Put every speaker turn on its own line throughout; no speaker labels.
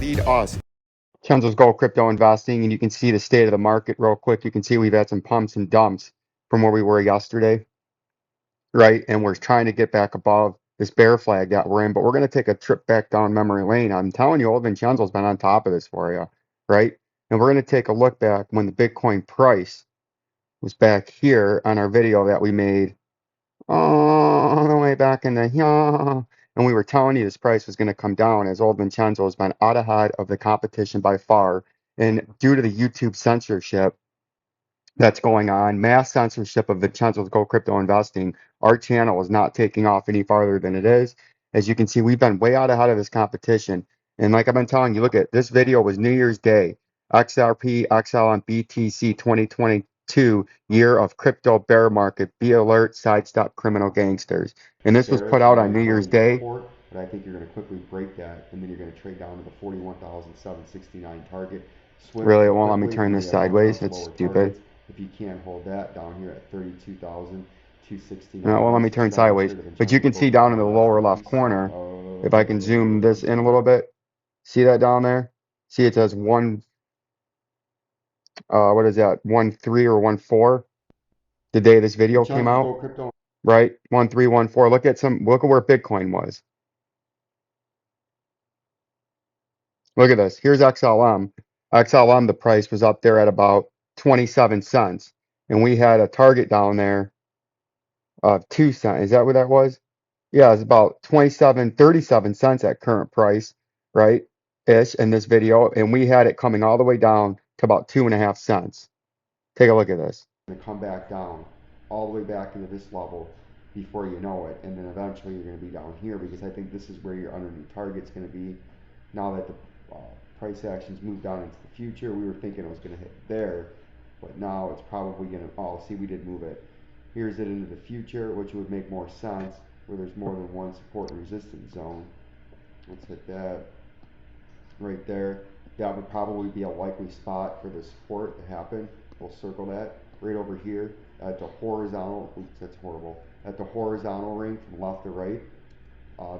Lead us. Vincenzo's Gold Crypto Investing, and you can see the state of the market real quick. You can see we've had some pumps and dumps from where we were yesterday, right? And we're trying to get back above this bear flag that we're in, but we're going to take a trip back down memory lane. I'm telling you, old Vincenzo's been on top of this for you, right? And we're going to take a look back when the Bitcoin price was back here on our video that we made all the way back in the here. And we were telling you this price was going to come down as old Vincenzo has been out ahead of the competition by far. And due to the YouTube censorship that's going on, mass censorship of Vincenzo's Gold Crypto Investing, our channel is not taking off any farther than it is. As you can see, we've been way out ahead of this competition. And like I've been telling you, look at this video was New Year's Day, XRP XLM BTC 2022 year of crypto bear market. Be alert, sidestep criminal gangsters. And this was put out on New Year's Day.
But I think you're going to quickly break that, and then you're going to trade down to the 41,769 target.
Really, it won't let me turn this sideways. It's stupid.
If you can't hold that down here at 32,269.
No, well, let me turn sideways. But you can see down in the lower left corner, if I can zoom this in a little bit, see that down there? See it says what is that, 1.3 or 1.4? The day this video came out, right? 1.3, 1.4. Look at where Bitcoin was. Look at this. Here's XLM. XLM, the price was up there at about 27 cents. And we had a target down there of 2 cents. Is that what that was? Yeah, it's about 37 cents at current price, right? Ish in this video. And we had it coming all the way down to about 2.5 cents. Take a look at this.
To come back down all the way back into this level before you know it, and then eventually you're going to be down here, because I think this is where your underneath target's going to be. Now that the price actions moved down into the future, we were thinking it was going to hit there, but now it's probably going to, oh, see, we did move it. Here's it into the future, which would make more sense where there's more than one support and resistance zone. Let's hit that right there. That would probably be a likely spot for the support to happen. We'll circle that right over here at the horizontal. Oops, that's horrible. At the horizontal ring from left to right,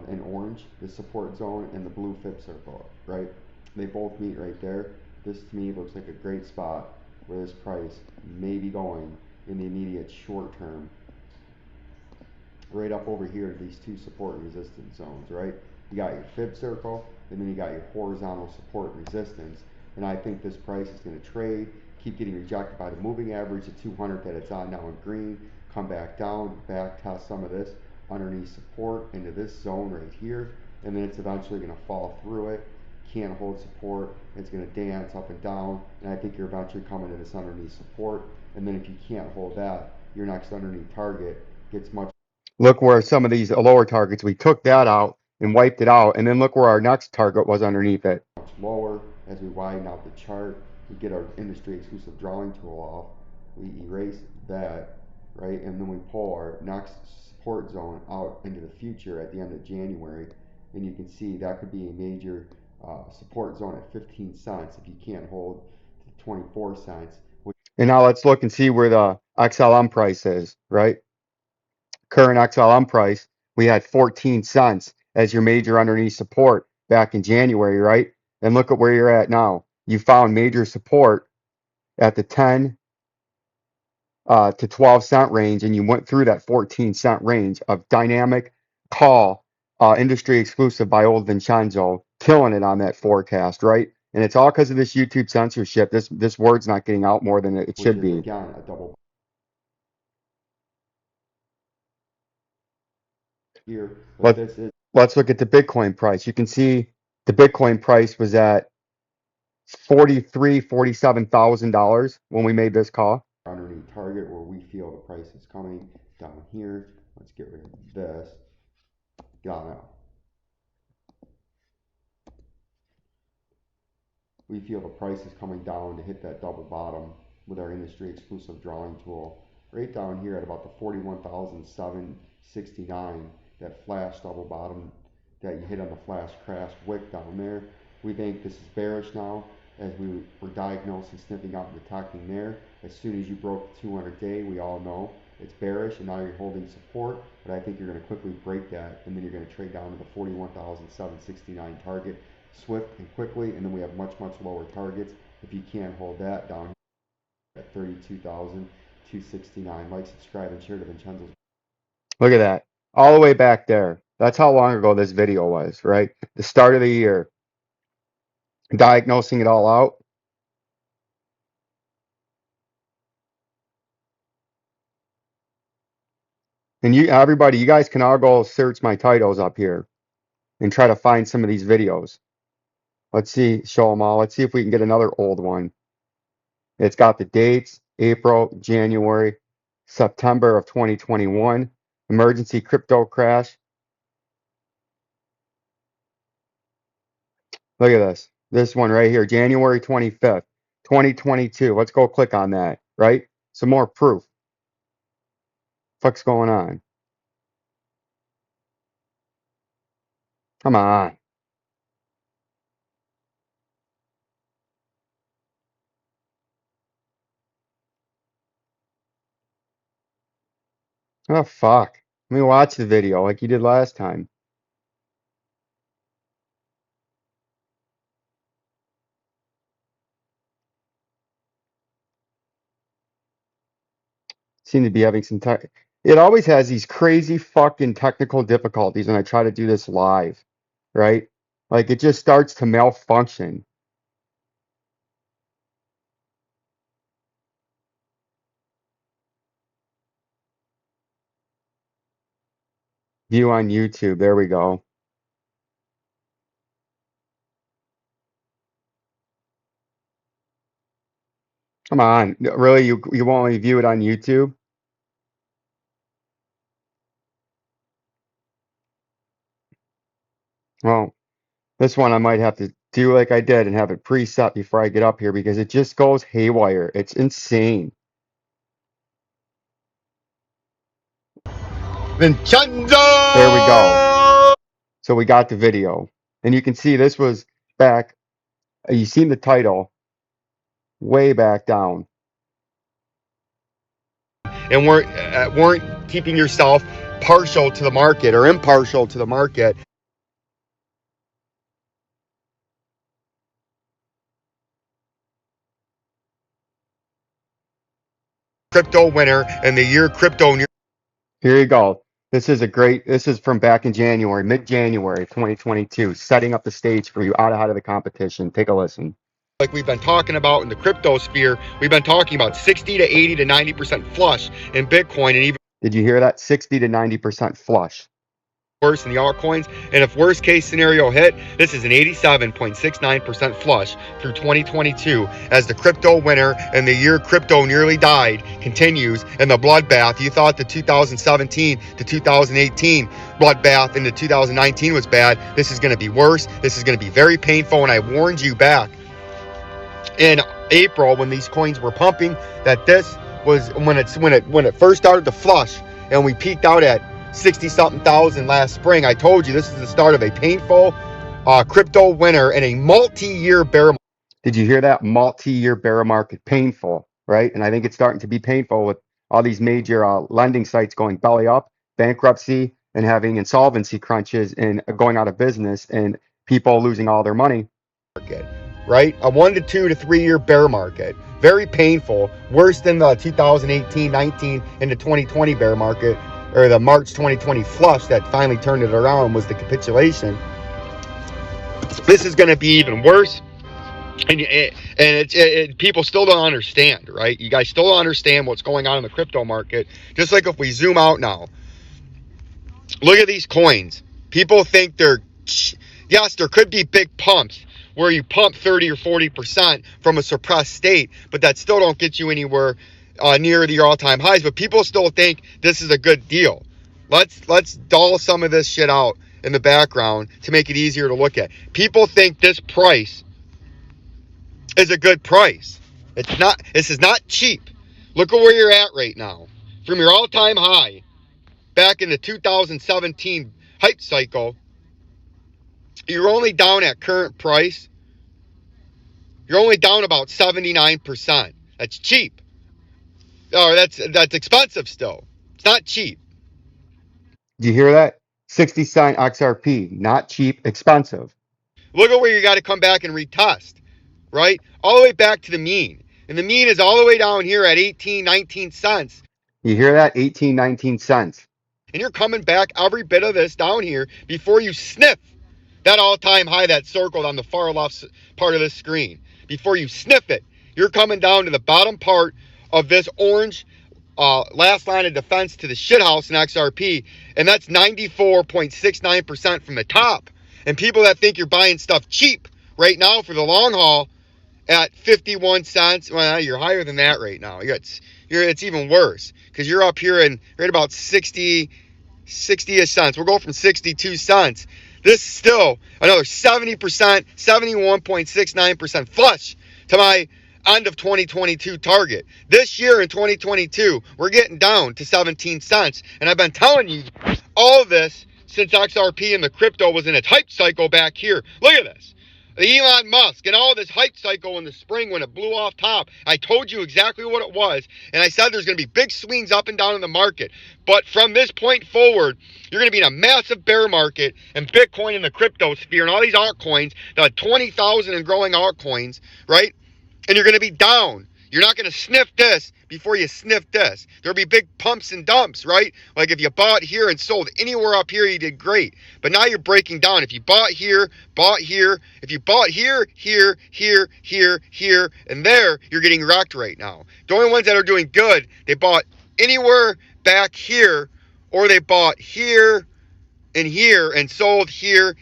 in orange, the support zone, and the blue fib circle, right? They both meet right there. This to me looks like a great spot where this price may be going in the immediate short term. Right up over here, these two support and resistance zones, right? You got your fib circle, and then you got your horizontal support and resistance. And I think this price is going to trade, keep getting rejected by the moving average at 200 that it's on now in green, come back down, back test some of this underneath support into this zone right here, and then it's eventually going to fall through it, can't hold support, it's going to dance up and down, and I think you're eventually coming to this underneath support, and then if you can't hold that, your next underneath target gets much.
Look where some of these lower targets, we took that out and wiped it out, and then look where our next target was underneath it.
Much lower. As we widen out the chart, we get our industry exclusive drawing tool off, we erase that, right, and then we pull our next support zone out into the future at the end of January, and you can see that could be a major support zone at 15 cents if you can't hold to 24 cents.
And now let's look and see where the XLM price is, right? Current XLM price, we had 14 cents as your major underneath support back in January, right? And look at where you're at now. You found major support at the 10 to 12 cent range, and you went through that 14 cent range of dynamic call, industry exclusive by old Vincenzo, killing it on that forecast, right? And it's all because of this YouTube censorship. This word's not getting out more than it
which
should
is
be.
again a double here, but
Let,
this is
let's look at the Bitcoin price. You can see the Bitcoin price was at $47,000 when we made this call.
underneath target where we feel the price is coming down here. Let's get rid of this. Gone out. We feel the price is coming down to hit that double bottom with our industry exclusive drawing tool. Right down here at about the 41,769, that flash double bottom that you hit on the flash crash wick down there. We think this is bearish now as we were diagnosing, sniffing out, and detecting there. As soon as you broke the 200-day, we all know it's bearish, and now you're holding support, but I think you're going to quickly break that, and then you're going to trade down to the 41,769 target swift and quickly, and then we have much lower targets. If you can't hold that down at 32,269, like, subscribe, and share to Vincenzo's.
Look at that. All the way back there. That's how long ago this video was, right? The start of the year. Diagnosing it all out. And everybody, you guys can all go search my titles up here and try to find some of these videos. Let's see, show them all. Let's see if we can get another old one. It's got the dates, April, January, September of 2021, emergency crypto crash. Look at this. This one right here, January 25th, 2022. Let's go click on that, right? Some more proof. Fuck's going on? Come on. Oh, fuck. Let me watch the video like you did last time. Seem to be having some tech. It always has these crazy fucking technical difficulties when I try to do this live, right? Like it just starts to malfunction. View on YouTube. There we go. Come on. Really? You won't only view it on YouTube? Well, this one I might have to do like I did and have it preset before I get up here because it just goes haywire. It's insane.
Vincenzo!
There we go. So we got the video. And you can see this was back, you seen the title way back down. And weren't keeping yourself partial to the market or impartial to the market. Crypto winner and the year crypto. Here you go. This is from back in January, mid-January 2022, setting up the stage for you out ahead of the competition. Take a listen. Like we've been talking about in the crypto sphere, we've been talking about 60 to 80 to 90% flush in Bitcoin, and even did you hear that? 60 to 90% flush. Worse in the altcoins, and if worst case scenario hit, this is an 87.69% flush through 2022 as the crypto winter and the year crypto nearly died continues, and the bloodbath. You thought the 2017 to 2018 bloodbath into 2019 was bad. This is going to be worse. This is going to be very painful, and I warned you back in April when these coins were pumping that this was when it first started to flush and we peaked out at 60 something thousand last spring. I told you this is the start of a painful crypto winter and a multi-year bear market. Did you hear that? Multi-year bear market. Painful, right? And I think it's starting to be painful with all these major lending sites going belly up, bankruptcy, and having insolvency crunches and going out of business and people losing all their money. right? A 1 to 2 to 3 year bear market. Very painful, worse than the 2018, 19 into 2020 bear market, or the March 2020 flush that finally turned it around was the capitulation. This is going to be even worse. And people still don't understand, right? You guys still don't understand what's going on in the crypto market. Just like if we zoom out now, look at these coins. People think yes, there could be big pumps where you pump 30 or 40% from a suppressed state, but that still don't get you anywhere near the all-time highs. But people still think this is a good deal. Let's dull some of this shit out in the background to make it easier to look at. People think this price is a good price. It's not. This is not cheap. Look at where you're at right now. From your all-time high back in the 2017 hype cycle, you're only down at current price. You're only down about 79%. That's cheap. Or that's expensive still. It's not cheap. Do you hear that? 60-cent XRP, not cheap, expensive.
Look at where you got to come back and retest, right? All the way back to the mean. And the mean is all the way down here at 18, 19 cents.
You hear that? 18, 19 cents.
And you're coming back every bit of this down here before you sniff that all-time high that's circled on the far left part of the screen. Before you sniff it, you're coming down to the bottom part of this orange last line of defense to the shithouse in XRP, and that's 94.69% from the top. And people that think you're buying stuff cheap right now for the long haul at 51 cents, well, you're higher than that right now. It's even worse because you're up here and right about 60 cents. We'll go from 62 cents. This is still another 70%, 71.69% flush to my end of 2022 target. This year in 2022, we're getting down to 17 cents. And I've been telling you all of this since XRP and the crypto was in its hype cycle back here. Look at this. The Elon Musk and all this hype cycle in the spring when it blew off top. I told you exactly what it was. And I said there's going to be big swings up and down in the market. But from this point forward, you're going to be in a massive bear market, and Bitcoin in the crypto sphere and all these altcoins, the 20,000 and growing altcoins, right? And you're going to be down. You're not going to sniff this before you sniff this. There'll be big pumps and dumps, right? Like if you bought here and sold anywhere up here, you did great. But now you're breaking down. If you bought here, if you bought here, and there, you're getting wrecked right now. The only ones that are doing good, they bought anywhere back here, or they bought here and sold here,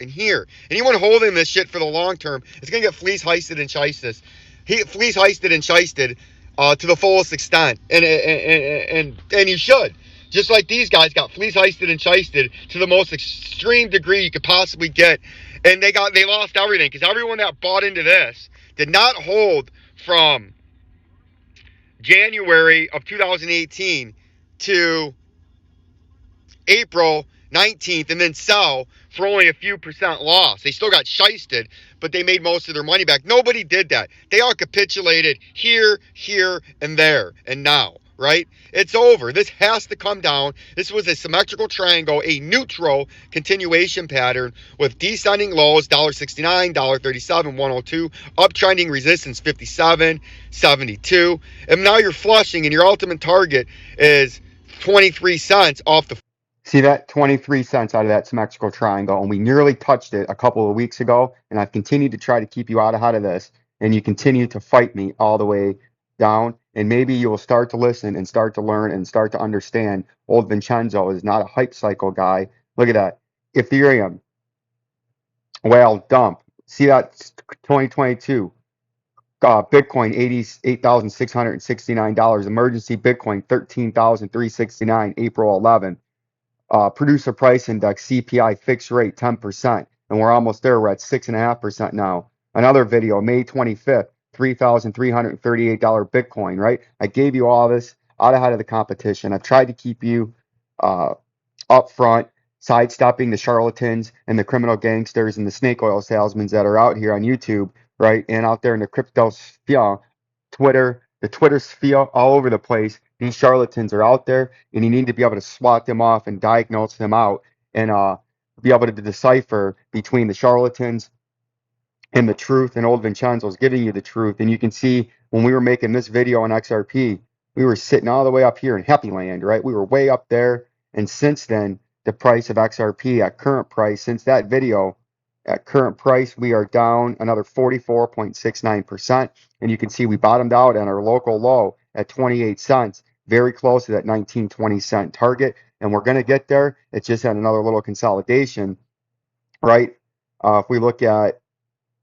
and here. Anyone holding this shit for the long term is going to get fleece heisted and shysted. Fleece heisted and shysted to the fullest extent. And you should. Just like these guys got fleece heisted and shysted to the most extreme degree you could possibly get. And they lost everything because everyone that bought into this did not hold from January of 2018 to April 19th and then sell for only a few percent loss. They still got shysted, but they made most of their money back. Nobody did that. They all capitulated here, and there, and now, right? It's over. This has to come down. This was a symmetrical triangle, a neutral continuation pattern with descending lows, $1.69, $1.37, 102, uptrending resistance, 57, 72. And now you're flushing, and your ultimate target is 23 cents off the.
See that? 23 cents out of that symmetrical triangle, and we nearly touched it a couple of weeks ago, and I've continued to try to keep you out ahead of this, and you continue to fight me all the way down, and maybe you will start to listen and start to learn and start to understand old Vincenzo is not a hype cycle guy. Look at that. Ethereum, whale dump. See that? 2022. Bitcoin, $88,669. Emergency Bitcoin, 13,369. April 11th. Producer price index, CPI fixed rate, 10%. And we're almost there. We're at 6.5% now. Another video, May 25th, $3,338 Bitcoin, right? I gave you all this out ahead of the competition. I've tried to keep you up front, sidestepping the charlatans and the criminal gangsters and the snake oil salesmen that are out here on YouTube, right? And out there in the crypto sphere, the Twitter sphere, all over the place. These charlatans are out there, and you need to be able to swat them off and diagnose them out and be able to decipher between the charlatans and the truth, and old Vincenzo's giving you the truth. And you can see when we were making this video on XRP, we were sitting all the way up here in Happy Land, right? We were way up there. And since then, the price of XRP at current price, since that video, at current price, we are down another 44.69%. And you can see we bottomed out on our local low at 28 cents, very close to that 19-20 cent target. And we're going to get there. It's just had another little consolidation, right? If we look at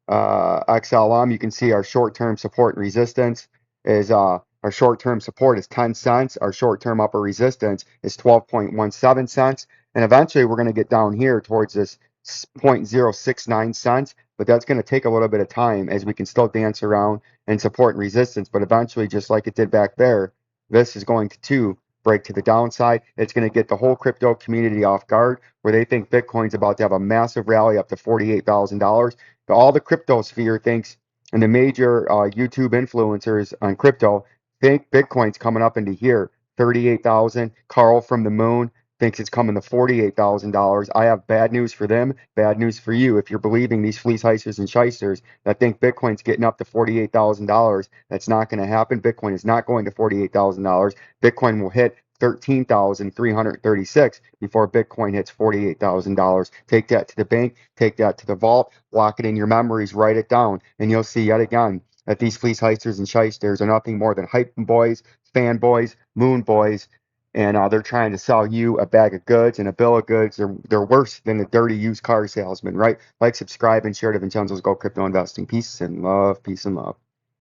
XLM, you can see our short-term support and resistance is our short-term support is 10 cents. Our short-term upper resistance is 12.17 cents. And eventually we're going to get down here towards this 0.069 cents, but that's going to take a little bit of time as we can still dance around and support and resistance. But eventually, just like it did back there, this is going to too break to the downside. It's going to get the whole crypto community off guard where they think Bitcoin's about to have a massive rally up to $48,000. All the crypto sphere thinks, and the major YouTube influencers on crypto think Bitcoin's coming up into here, 38,000. Carl from the moon thinks it's coming to $48,000. I have bad news for them, bad news for you. If you're believing these fleece heisters and shysters that think Bitcoin's getting up to $48,000, that's not going to happen. Bitcoin is not going to $48,000. Bitcoin will hit 13,336 before Bitcoin hits $48,000. Take that to the bank, take that to the vault, lock it in your memories, write it down, and you'll see yet again that these fleece heisters and shysters are nothing more than hype boys, fanboys, moon boys, and they're trying to sell you a bag of goods and a bill of goods. They're worse than a dirty used car salesman, right? Like, subscribe, and share to Vincenzo's Go Crypto Investing. Peace and love, peace and love.